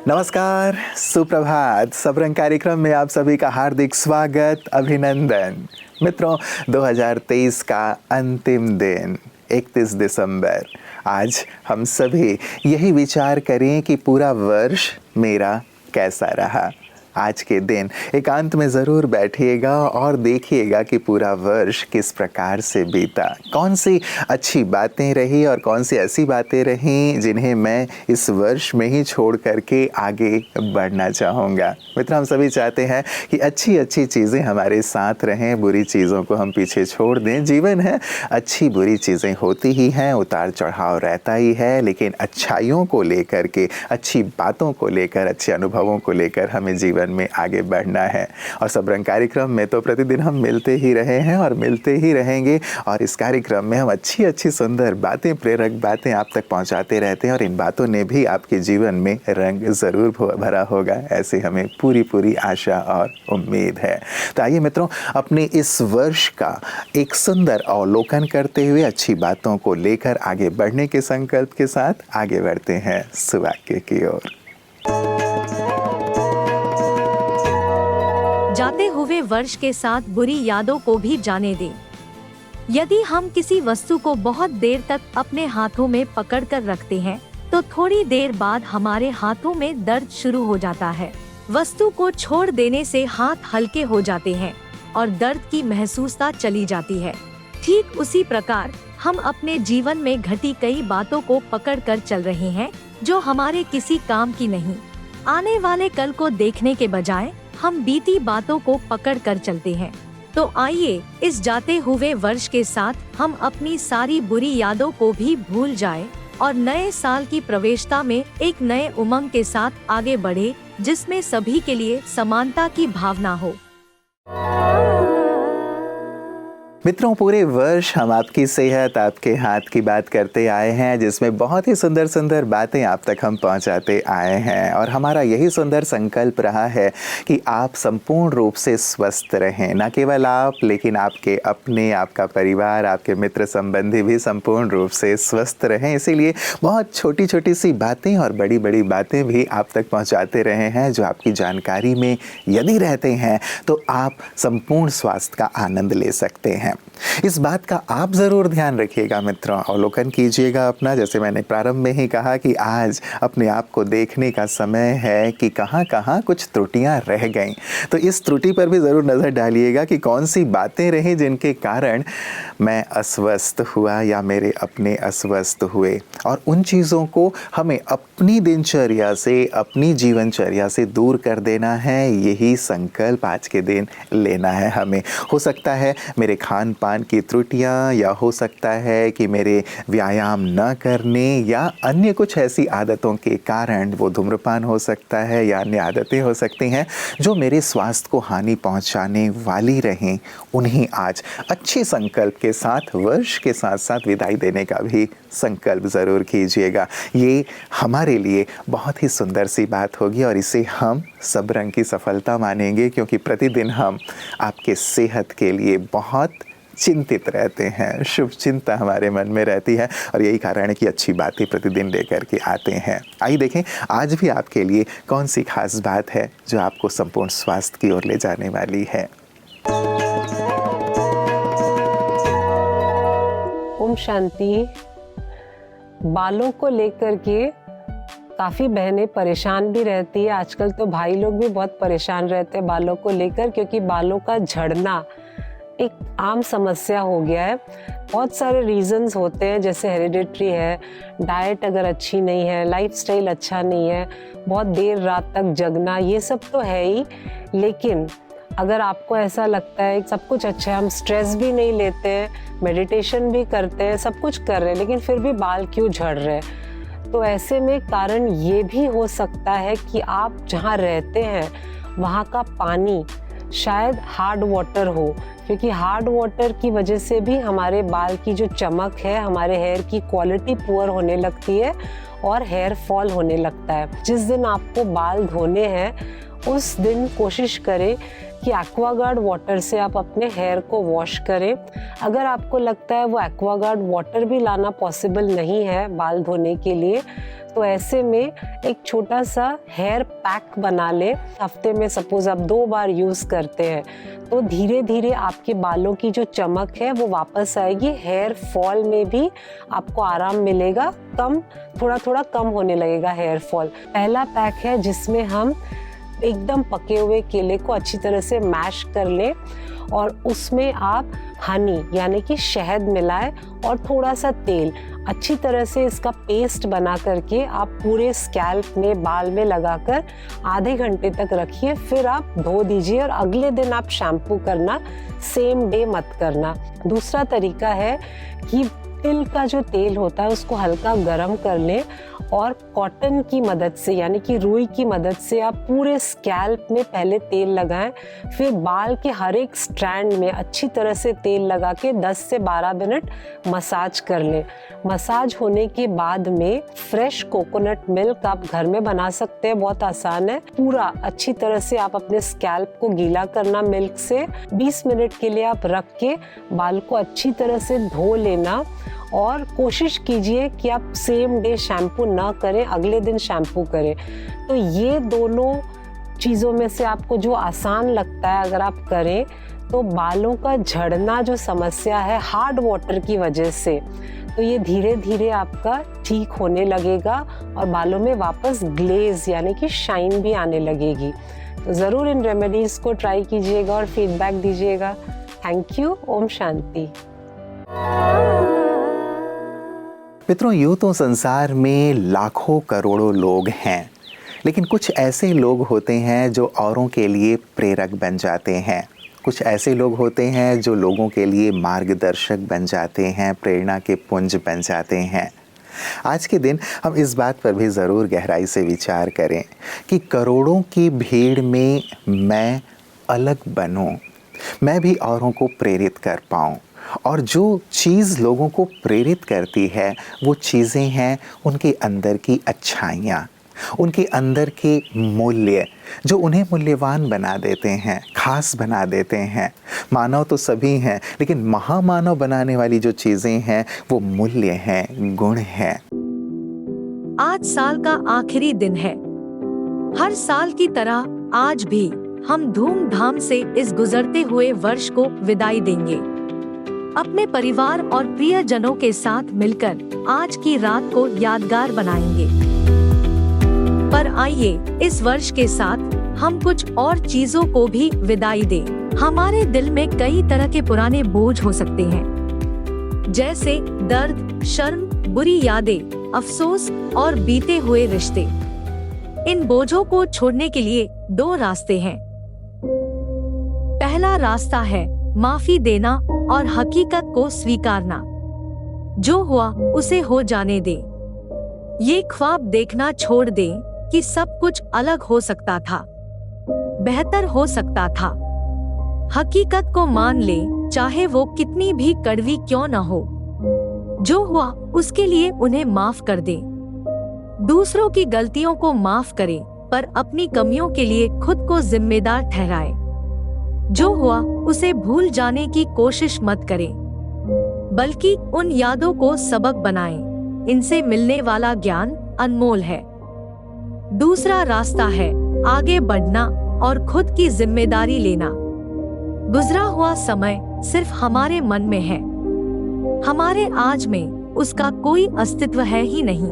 नमस्कार, सुप्रभात। सबरंग कार्यक्रम में आप सभी का हार्दिक स्वागत, अभिनंदन। मित्रों, 2023 का अंतिम दिन 31 दिसंबर। आज हम सभी यही विचार करें कि पूरा वर्ष मेरा कैसा रहा। आज के दिन एकांत में ज़रूर बैठिएगा और देखिएगा कि पूरा वर्ष किस प्रकार से बीता, कौन सी अच्छी बातें रही और कौन सी ऐसी बातें रहीं जिन्हें मैं इस वर्ष में ही छोड़ करके आगे बढ़ना चाहूँगा। मित्र, हम सभी चाहते हैं कि अच्छी अच्छी चीज़ें हमारे साथ रहें, बुरी चीज़ों को हम पीछे छोड़ दें। जीवन है, अच्छी बुरी चीज़ें होती ही हैं, उतार चढ़ाव रहता ही है, लेकिन अच्छाइयों को लेकर के, अच्छी बातों को लेकर, अच्छे अनुभवों को लेकर हमें जीवन में आगे बढ़ना है। और सबरंग कार्यक्रम में तो प्रतिदिन हम मिलते ही रहे हैं और मिलते ही रहेंगे, और इस कार्यक्रम में हम अच्छी अच्छी सुंदर बातें, प्रेरक बातें आप तक पहुंचाते रहते हैं, और इन बातों ने भी आपके जीवन में रंग ज़रूर भरा होगा, ऐसी हमें पूरी आशा और उम्मीद है। तो आइए मित्रों, अपने इस वर्ष का एक सुंदर अवलोकन करते हुए अच्छी बातों को लेकर आगे बढ़ने के संकल्प के साथ आगे बढ़ते हैं सुवाक्य की ओर। जाते हुए वर्ष के साथ बुरी यादों को भी जाने दें। यदि हम किसी वस्तु को बहुत देर तक अपने हाथों में पकड़कर रखते हैं, तो थोड़ी देर बाद हमारे हाथों में दर्द शुरू हो जाता है। वस्तु को छोड़ देने से हाथ हल्के हो जाते हैं और दर्द की महसूसता चली जाती है। ठीक उसी प्रकार हम अपने जीवन में घटी कई बातों को पकड़कर चल रहे हैं जो हमारे किसी काम की नहीं। आने वाले कल को देखने के बजाय हम बीती बातों को पकड़ कर चलते हैं। तो आइए इस जाते हुए वर्ष के साथ हम अपनी सारी बुरी यादों को भी भूल जाएं और नए साल की प्रवेशता में एक नए उमंग के साथ आगे बढ़े, जिसमें सभी के लिए समानता की भावना हो। मित्रों, पूरे वर्ष हम आपकी सेहत, आपके हाथ की बात करते आए हैं, जिसमें बहुत ही सुंदर सुंदर बातें आप तक हम पहुंचाते आए हैं, और हमारा यही सुंदर संकल्प रहा है कि आप संपूर्ण रूप से स्वस्थ रहें। न केवल आप, लेकिन आपके अपने, आपका परिवार, आपके मित्र संबंधी भी संपूर्ण रूप से स्वस्थ रहें। इसीलिए बहुत छोटी छोटी सी बातें और बड़ी बड़ी बातें भी आप तक पहुँचाते रहे हैं, जो आपकी जानकारी में यदि रहते हैं तो आप संपूर्ण स्वास्थ्य का आनंद ले सकते हैं। इस बात का आप ज़रूर ध्यान रखिएगा मित्रों, अवलोकन कीजिएगा अपना। जैसे मैंने प्रारंभ में ही कहा कि आज अपने आप को देखने का समय है कि कहाँ कहाँ कुछ त्रुटियां रह गईं। तो इस त्रुटि पर भी ज़रूर नज़र डालिएगा कि कौन सी बातें रहीं जिनके कारण मैं अस्वस्थ हुआ या मेरे अपने अस्वस्थ हुए, और उन चीज़ों को हमें अपनी दिनचर्या से, अपनी जीवनचर्या से दूर कर देना है। यही संकल्प आज के दिन लेना है हमें। हो सकता है मेरे खान पान की त्रुटियां, या हो सकता है कि मेरे व्यायाम न करने या अन्य कुछ ऐसी आदतों के कारण, वो धूम्रपान हो सकता है या अन्य आदतें हो सकती हैं जो मेरे स्वास्थ्य को हानि पहुंचाने वाली रहें, उन्हें आज अच्छे संकल्प के साथ, वर्ष के साथ साथ विदाई देने का भी संकल्प ज़रूर कीजिएगा। ये हमारे लिए बहुत ही सुंदर सी बात होगी, और इसे हम सबरंग की सफलता मानेंगे, क्योंकि प्रतिदिन हम आपके सेहत के लिए बहुत चिंतित रहते हैं। शुभ चिंता हमारे मन में रहती है, और यही कारण है कि अच्छी बातें प्रतिदिन लेकर के आते हैं। आइए देखें आज भी आपके लिए कौन सी खास बात है जो आपको संपूर्ण स्वास्थ्य की ओर ले जाने वाली है। ओम शांति। बालों को लेकर के काफ़ी बहनें परेशान भी रहती है। आजकल तो भाई लोग भी बहुत परेशान रहते हैं बालों को लेकर, क्योंकि बालों का झड़ना एक आम समस्या हो गया है। बहुत सारे रीजंस होते हैं, जैसे हेरिडिटरी है, डाइट अगर अच्छी नहीं है, लाइफस्टाइल अच्छा नहीं है, बहुत देर रात तक जगना, ये सब तो है ही। लेकिन अगर आपको ऐसा लगता है सब कुछ अच्छा है, हम स्ट्रेस भी नहीं लेते हैं, मेडिटेशन भी करते हैं, सब कुछ कर रहे हैं, लेकिन फिर भी बाल क्यों झड़ रहे हैं, तो ऐसे में कारण ये भी हो सकता है कि आप जहाँ रहते हैं वहाँ का पानी शायद हार्ड वाटर हो, क्योंकि हार्ड वाटर की वजह से भी हमारे बाल की जो चमक है, हमारे हेयर की क्वालिटी पुअर होने लगती है और हेयर फॉल होने लगता है। जिस दिन आपको बाल धोने हैं उस दिन कोशिश करें कि एक्वागार्ड वाटर से आप अपने हेयर को वॉश करें। अगर आपको लगता है वो एक्वागार्ड वाटर भी लाना पॉसिबल नहीं है बाल धोने के लिए, तो ऐसे में एक छोटा सा हेयर पैक बना ले। हफ्ते में सपोज आप 2 बार यूज़ करते हैं तो धीरे धीरे आपके बालों की जो चमक है वो वापस आएगी। हेयर फॉल में भी आपको आराम मिलेगा, थोड़ा थोड़ा कम होने लगेगा हेयर फॉल। पहला पैक है जिसमें हम एकदम पके हुए केले को अच्छी तरह से मैश कर लें और उसमें आप हनी यानी कि शहद मिलाएं और थोड़ा सा तेल, अच्छी तरह से इसका पेस्ट बना करके आप पूरे स्कैल्प में, बाल में लगाकर आधे घंटे तक रखिए। फिर आप धो दीजिए और अगले दिन आप शैम्पू करना, सेम डे मत करना। दूसरा तरीका है कि तिल का जो तेल होता है उसको हल्का गरम कर लें और कॉटन की मदद से यानी कि रुई की मदद से आप पूरे स्कैल्प में पहले तेल लगाएं, फिर बाल के हर एक स्ट्रैंड में अच्छी तरह से तेल लगा के 10 से 12 मिनट मसाज कर लें। मसाज होने के बाद में फ्रेश कोकोनट मिल्क आप घर में बना सकते हैं, बहुत आसान है। पूरा अच्छी तरह से आप अपने स्कैल्प को गीला करना मिल्क से, 20 मिनट के लिए आप रख के बाल को अच्छी तरह से धो लेना और कोशिश कीजिए कि आप सेम डे शैम्पू ना करें, अगले दिन शैम्पू करें। तो ये दोनों चीज़ों में से आपको जो आसान लगता है अगर आप करें तो बालों का झड़ना जो समस्या है हार्ड वाटर की वजह से, तो ये धीरे धीरे आपका ठीक होने लगेगा और बालों में वापस ग्लेज यानी कि शाइन भी आने लगेगी। तो ज़रूर इन रेमेडीज़ को ट्राई कीजिएगा और फीडबैक दीजिएगा। Thank you. ओम शांति। मित्रों, यूँ तो संसार में लाखों करोड़ों लोग हैं, लेकिन कुछ ऐसे लोग होते हैं जो औरों के लिए प्रेरक बन जाते हैं। कुछ ऐसे लोग होते हैं जो लोगों के लिए मार्गदर्शक बन जाते हैं, प्रेरणा के पुंज बन जाते हैं। आज के दिन हम इस बात पर भी ज़रूर गहराई से विचार करें कि करोड़ों की भीड़ में मैं अलग बनूं, मैं भी औरों को प्रेरित कर पाऊं। और जो चीज़ लोगों को प्रेरित करती है वो चीज़ें हैं उनके अंदर की अच्छाइयाँ, उनके अंदर के मूल्य जो उन्हें मूल्यवान बना देते हैं, खास बना देते हैं। मानव तो सभी हैं, लेकिन महामानव बनाने वाली जो चीज़ें हैं वो मूल्य हैं, गुण हैं। आज साल का आखिरी दिन है। हर साल की तरह आज भी हम धूमधाम से इस गुजरते हुए वर्ष को विदाई देंगे। अपने परिवार और प्रियजनों के साथ मिलकर आज की रात को यादगार बनाएंगे। पर आइए इस वर्ष के साथ हम कुछ और चीजों को भी विदाई दें। हमारे दिल में कई तरह के पुराने बोझ हो सकते हैं, जैसे दर्द, शर्म, बुरी यादें, अफसोस और बीते हुए रिश्ते। इन बोझों को छोड़ने के लिए 2 रास्ते हैं। पहला रास्ता है माफी देना और हकीकत को स्वीकारना। जो हुआ उसे हो जाने दें। ये ख्वाब देखना छोड़ दें कि सब कुछ अलग हो सकता था, बेहतर हो सकता था। हकीकत को मान लें, चाहे वो कितनी भी कड़वी क्यों न हो। जो हुआ उसके लिए उन्हें माफ कर दें। दूसरों की गलतियों को माफ करें, पर अपनी कमियों के लिए खुद को जिम्मेदार ठहराएं। जो हुआ उसे भूल जाने की कोशिश मत करें, बल्कि उन यादों को सबक बनाएं। इनसे मिलने वाला ज्ञान अनमोल है। दूसरा रास्ता है आगे बढ़ना और खुद की जिम्मेदारी लेना। गुजरा हुआ समय सिर्फ हमारे मन में है, हमारे आज में उसका कोई अस्तित्व है ही नहीं।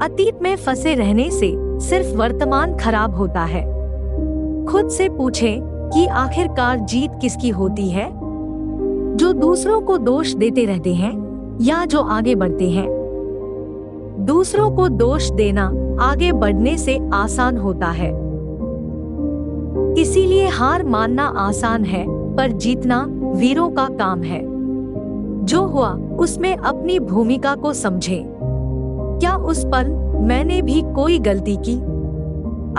अतीत में फंसे रहने से सिर्फ वर्तमान खराब होता है। खुद से पूछें कि आखिरकार जीत किसकी होती है, जो दूसरों को दोष देते रहते हैं या जो आगे बढ़ते हैं। दूसरों को दोष देना आगे बढ़ने से आसान होता है, इसीलिए हार मानना आसान है, पर जीतना वीरों का काम है। जो हुआ उसमें अपनी भूमिका को समझें। क्या उस पल मैंने भी कोई गलती की?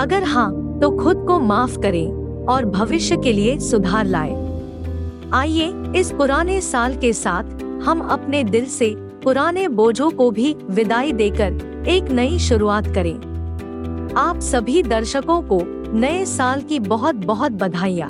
अगर हाँ, तो खुद को माफ करें और भविष्य के लिए सुधार लाएं। आइए इस पुराने साल के साथ हम अपने दिल से पुराने बोझों को भी विदाई देकर एक नई शुरुआत करें। आप सभी दर्शकों को नए साल की बहुत बहुत बधाइयाँ।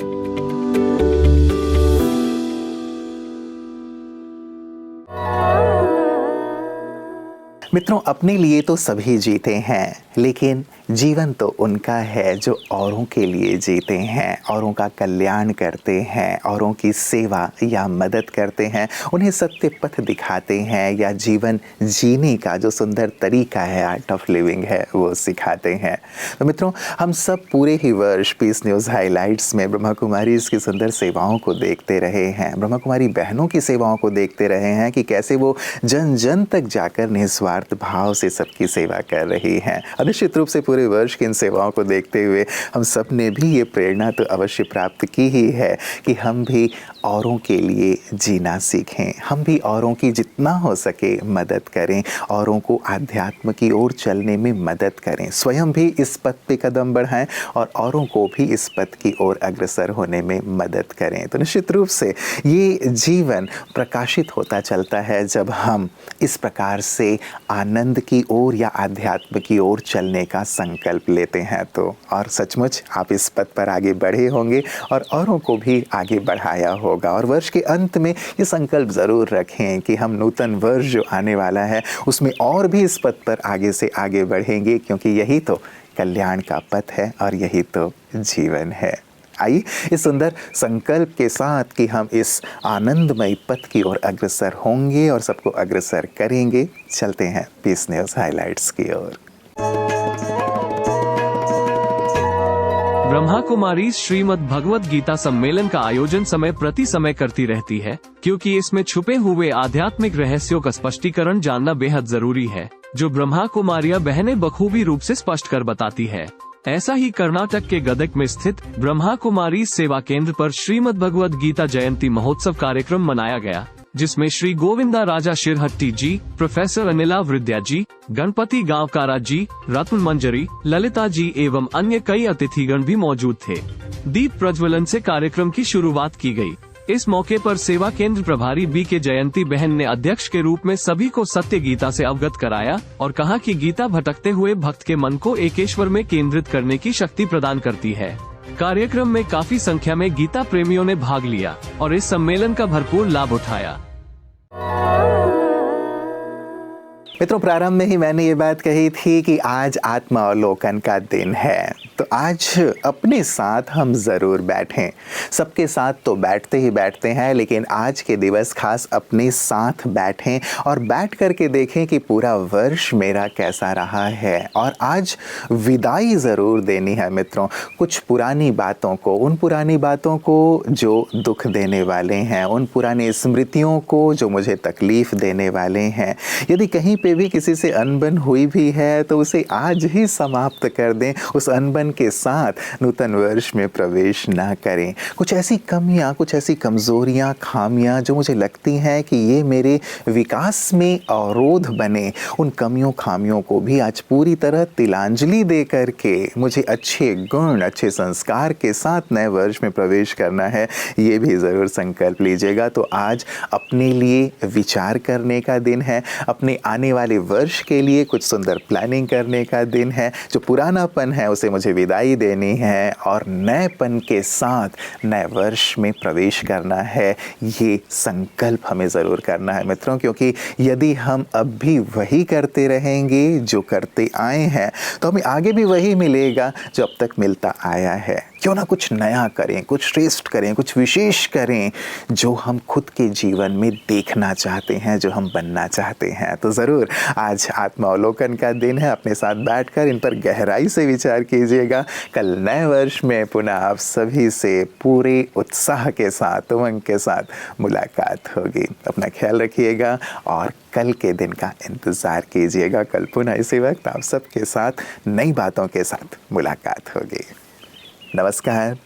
मित्रों, अपने लिए तो सभी जीते हैं, लेकिन जीवन तो उनका है जो औरों के लिए जीते हैं, औरों का कल्याण करते हैं, औरों की सेवा या मदद करते हैं, उन्हें सत्य पथ दिखाते हैं या जीवन जीने का जो सुंदर तरीका है, आर्ट ऑफ लिविंग है, वो सिखाते हैं। तो मित्रों, हम सब पूरे ही वर्ष पीस न्यूज़ हाइलाइट्स में ब्रह्मा कुमारी की सुंदर सेवाओं को देखते रहे हैं, ब्रह्मा कुमारी बहनों की सेवाओं को देखते रहे हैं कि कैसे वो जन जन तक जाकर निस्वार्थ भाव से सबकी सेवा कर रही हैं। निश्चित रूप से पूरे वर्ष की इन सेवाओं को देखते हुए हम सब ने भी ये प्रेरणा तो अवश्य प्राप्त की ही है कि हम भी औरों के लिए जीना सीखें, हम भी औरों की जितना हो सके मदद करें, औरों को आध्यात्म की ओर चलने में मदद करें, स्वयं भी इस पथ पे कदम बढ़ाएं और औरों को भी इस पथ की ओर अग्रसर होने में मदद करें। तो निश्चित रूप से ये जीवन प्रकाशित होता चलता है जब हम इस प्रकार से आनंद की ओर या आध्यात्म की ओर चलने का संकल्प लेते हैं तो। और सचमुच आप इस पथ पर आगे बढ़े होंगे और औरों को भी आगे बढ़ाया होगा। और वर्ष के अंत में ये संकल्प ज़रूर रखें कि हम नूतन वर्ष जो आने वाला है उसमें और भी इस पथ पर आगे से आगे बढ़ेंगे, क्योंकि यही तो कल्याण का पथ है और यही तो जीवन है। आइए इस सुंदर संकल्प के साथ कि हम इस आनंदमय पथ की ओर अग्रसर होंगे और सबको अग्रसर करेंगे, चलते हैं पीस न्यूज़ हाइलाइट्स की ओर। ब्रह्मा कुमारी श्रीमद् भगवत गीता सम्मेलन का आयोजन समय प्रति समय करती रहती है, क्योंकि इसमें छुपे हुए आध्यात्मिक रहस्यों का स्पष्टीकरण जानना बेहद जरूरी है, जो ब्रह्मा कुमारियां बहनें बखूबी रूप से स्पष्ट कर बताती है। ऐसा ही कर्नाटक के गदग में स्थित ब्रह्मा कुमारी सेवा केंद्र पर श्रीमद् भगवत गीता जयंती महोत्सव कार्यक्रम मनाया गया, जिसमें श्री गोविंदा राजा शिरहट्टी जी, प्रोफेसर अनिला वृद्या जी, गणपति गांवकारा जी, रत्न मंजरी, ललिता जी एवं अन्य कई अतिथिगण भी मौजूद थे। दीप प्रज्वलन से कार्यक्रम की शुरुआत की गई। इस मौके पर सेवा केंद्र प्रभारी बी के जयंती बहन ने अध्यक्ष के रूप में सभी को सत्य गीता से अवगत कराया और कहा कि गीता भटकते हुए भक्त के मन को एकेश्वर में केंद्रित करने की शक्ति प्रदान करती है। कार्यक्रम में काफी संख्या में गीता प्रेमियों ने भाग लिया और इस सम्मेलन का भरपूर लाभ उठाया। मित्रों, प्रारंभ में ही मैंने ये बात कही थी कि आज आत्मावलोकन का दिन है, तो आज अपने साथ हम ज़रूर बैठें। सबके साथ तो बैठते ही बैठते हैं, लेकिन आज के दिवस खास अपने साथ बैठें और बैठ कर के देखें कि पूरा वर्ष मेरा कैसा रहा है। और आज विदाई ज़रूर देनी है मित्रों, कुछ पुरानी बातों को, उन पुरानी बातों को जो दुख देने वाले हैं, उन पुरानी स्मृतियों को जो मुझे तकलीफ़ देने वाले हैं। यदि कहीं पे भी किसी से अनबन हुई भी है तो उसे आज ही समाप्त कर दें, उस अनबन के साथ नूतन वर्ष में प्रवेश ना करें। कुछ ऐसी कमियां, कुछ ऐसी कमज़ोरियां, खामियां जो मुझे लगती हैं कि ये मेरे विकास में अवरोध बने, उन कमियों खामियों को भी आज पूरी तरह तिलांजलि दे करके मुझे अच्छे गुण, अच्छे संस्कार के साथ नए वर्ष में प्रवेश करना है, ये भी ज़रूर संकल्प लीजिएगा। तो आज अपने लिए विचार करने का दिन है, अपने आने वाले वर्ष के लिए कुछ सुंदर प्लानिंग करने का दिन है। जो पुरानापन है उसे मुझे विदाई देनी है और नएपन के साथ नए वर्ष में प्रवेश करना है। ये संकल्प हमें ज़रूर करना है मित्रों, क्योंकि यदि हम अब भी वही करते रहेंगे जो करते आए हैं तो हमें आगे भी वही मिलेगा जो अब तक मिलता आया है। क्यों ना कुछ नया करें, कुछ श्रेष्ठ करें, कुछ विशेष करें जो हम खुद के जीवन में देखना चाहते हैं, जो हम बनना चाहते हैं। तो ज़रूर आज आत्मावलोकन का दिन है, अपने साथ बैठकर इन पर गहराई से विचार कीजिएगा। कल नए वर्ष में पुनः आप सभी से पूरे उत्साह के साथ, उमंग के साथ मुलाकात होगी। अपना ख्याल रखिएगा और कल के दिन का इंतज़ार कीजिएगा। कल पुनः इसी वक्त आप सबके साथ नई बातों के साथ मुलाकात होगी। नमस्कार,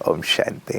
ओम शांति।